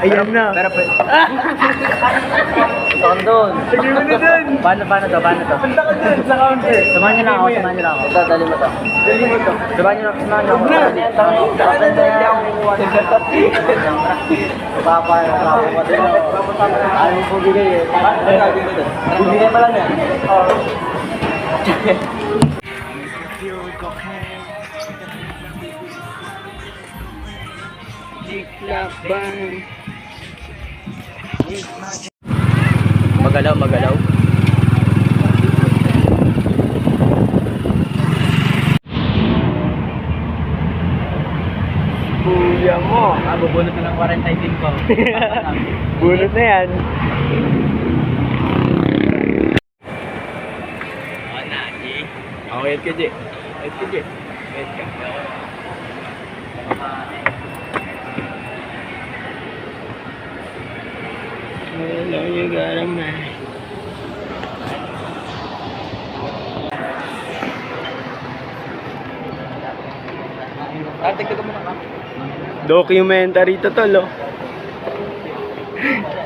Ayan na. Pero ito ka doon. Sige mo na dun. Paano to? Punta ka dun sa counter. Samahan niyo lang ako. Ito, dali mo to. Dali mo to. Samahan niyo ako. Huwag na. Dali na. Hindi ako kukuha nito. Ayaw mo bigay eh. Bibigay pa lang yan. Magalaw. Kuya mo. Bubunot na ng 45 ko. Bunot na yan. Wait ka, G. Hello, you got a man. Tignan mo na. Documentary to tol, oh.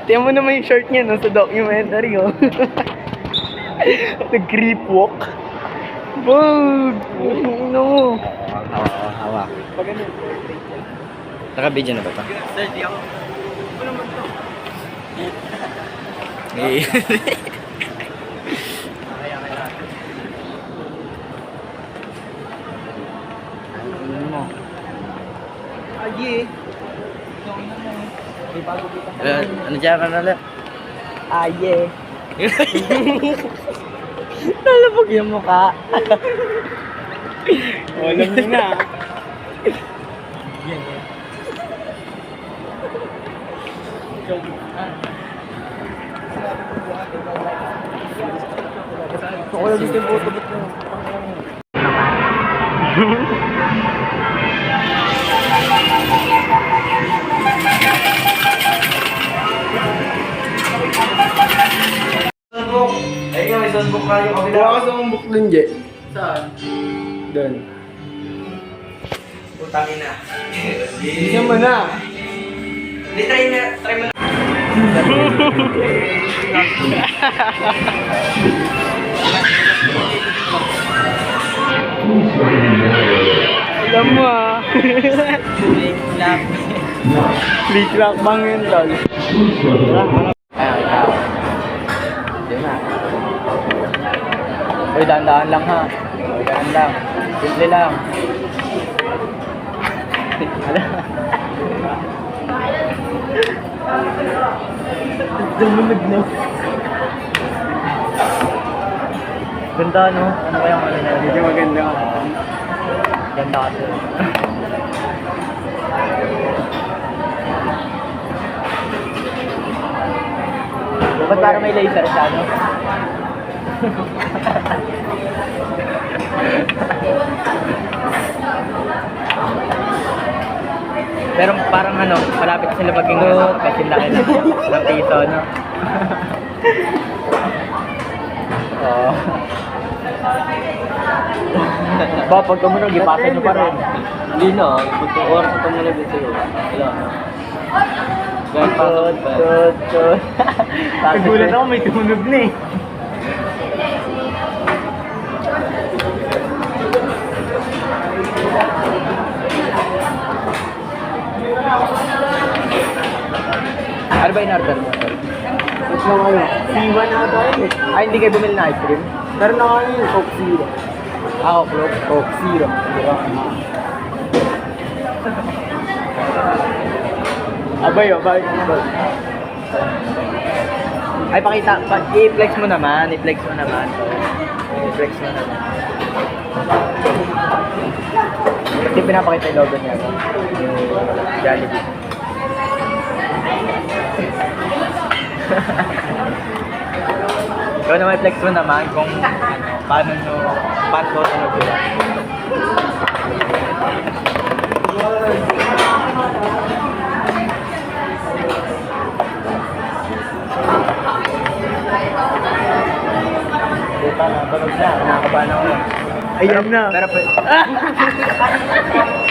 Tiyan mo naman yung short niya, no, sa documentary, oh. Nag-creep walk. Bug! No. Hawa. Naka-video na ba ito? Ano naman to? Eh. Aye. Ano dyan ka na lang? Aye. Nalabog yung mukha. Alam niyo na. Ako lang dito yung photo ba't mo? Ayun nga, may sunbook na yung kabila. Buka ka sa mong book dun, Je. Saan? Dun. Putangin na. Bisa mo na. Hindi, try mo na. Alam mo ah. Click lock bang yun, tol? Yun na. Uy, dahan-dahan lang ha. Dahan lang. Simple lang. Dumunog na. Ganda no? Ano kayang ano na? Medyo maganda. Ganda kasi. Ba't parang may laser siya, no? Pero parang ano, malapit sila maging kasi laki ng piso, no? Oo. Ba, pag tumunog, ipasa nyo pa rin. Hindi na, pagka oras na tumunog ito yun. Wala. Ganyan pa. Tut. Nagulat ako, may tumunog na eh. Ano ba in-order mo? What's lang kayo? C1 ata yun eh. Ay, hindi kayo bumili ng ice cream? Meron na kayo yung Coke Zero. Ako, Coke Zero. Abay, abay. Ay, pakita. I-flex mo naman. I-flex mo naman. Kasi pinapakita yung logo niya. No? Yung Jollibee. Ikaw naman i-flex mo naman kung paano ko sila. Puta na, tunog na. Nakakabahan ako. Ayan na. Pero